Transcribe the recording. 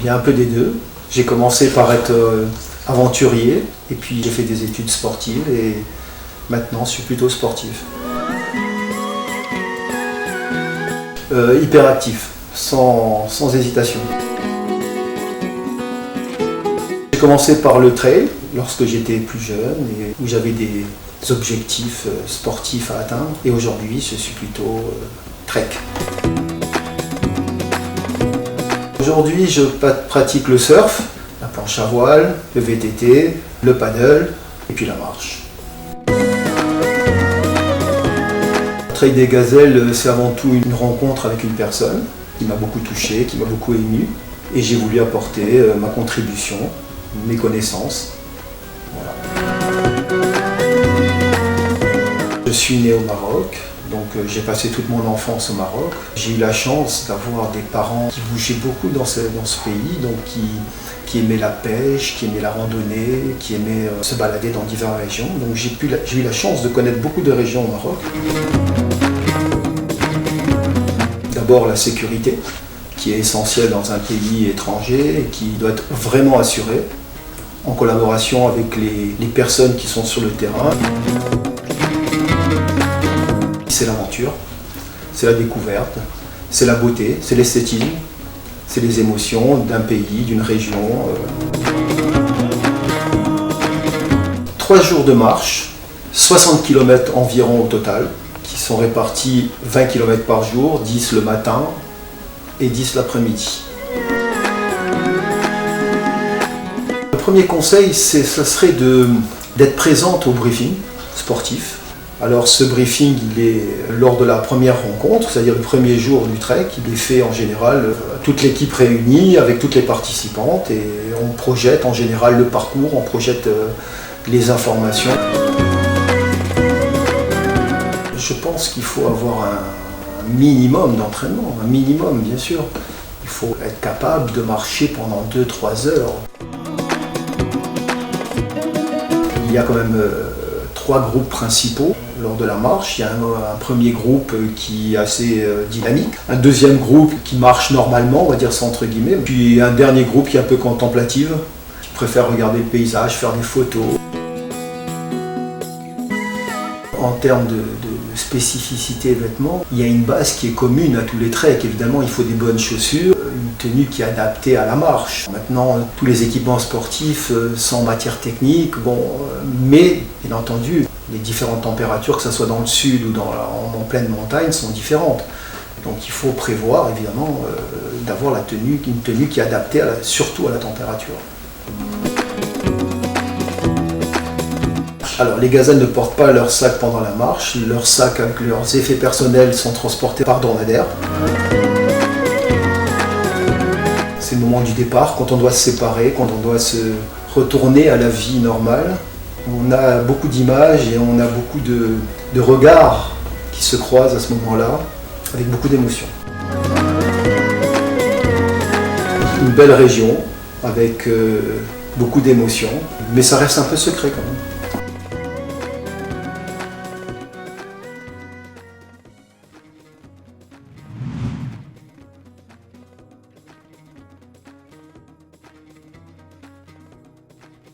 Il y a un peu des deux. J'ai commencé par être aventurier et puis j'ai fait des études sportives et maintenant je suis plutôt sportif. Hyperactif, sans hésitation. J'ai commencé par le trail lorsque j'étais plus jeune et où j'avais des objectifs sportifs à atteindre et aujourd'hui je suis plutôt trek. Aujourd'hui je pratique le surf, la planche à voile, le VTT, le paddle et puis la marche. Le trail des gazelles, c'est avant tout une rencontre avec une personne qui m'a beaucoup touché, qui m'a beaucoup ému et j'ai voulu apporter ma contribution, mes connaissances. Voilà. Je suis né au Maroc, donc j'ai passé toute mon enfance au Maroc. J'ai eu la chance d'avoir des parents qui bougeaient beaucoup dans ce pays, donc qui aimaient la pêche, qui aimaient la randonnée, qui aimaient se balader dans diverses régions. Donc j'ai eu la chance de connaître beaucoup de régions au Maroc. D'abord la sécurité, qui est essentielle dans un pays étranger et qui doit être vraiment assurée, en collaboration avec les personnes qui sont sur le terrain. C'est l'aventure, c'est la découverte, c'est la beauté, c'est l'esthétisme, c'est les émotions d'un pays, d'une région. 3 jours de marche, 60 km environ au total, qui sont répartis 20 km par jour, 10 le matin et 10 l'après-midi. Le premier conseil, ce serait d'être présente au briefing sportif. Alors ce briefing, il est lors de la première rencontre, c'est-à-dire le premier jour du trek, il est fait en général toute l'équipe réunie avec toutes les participantes et on projette en général le parcours, on projette les informations. Je pense qu'il faut avoir un minimum d'entraînement, un minimum bien sûr. Il faut être capable de marcher pendant 2-3 heures. Il y a quand même 3 groupes principaux lors de la marche. Il y a un premier groupe qui est assez dynamique, un deuxième groupe qui marche normalement, on va dire ça entre guillemets, puis un dernier groupe qui est un peu contemplatif, qui préfère regarder le paysage, faire des photos. En termes de spécificité vêtements, il y a une base qui est commune à tous les treks. Évidemment, il faut des bonnes chaussures, une tenue qui est adaptée à la marche. Maintenant, tous les équipements sportifs sont en matière technique, mais bien entendu, les différentes températures, que ce soit dans le sud ou en pleine montagne, sont différentes. Donc il faut prévoir évidemment d'avoir une tenue qui est adaptée surtout à la température. Alors les gazelles ne portent pas leur sac pendant la marche, leurs sacs avec leurs effets personnels sont transportés par dromadaire. C'est le moment du départ, quand on doit se séparer, quand on doit se retourner à la vie normale. On a beaucoup d'images et on a beaucoup de regards qui se croisent à ce moment-là, avec beaucoup d'émotions. Une belle région, avec beaucoup d'émotions, mais ça reste un peu secret quand même.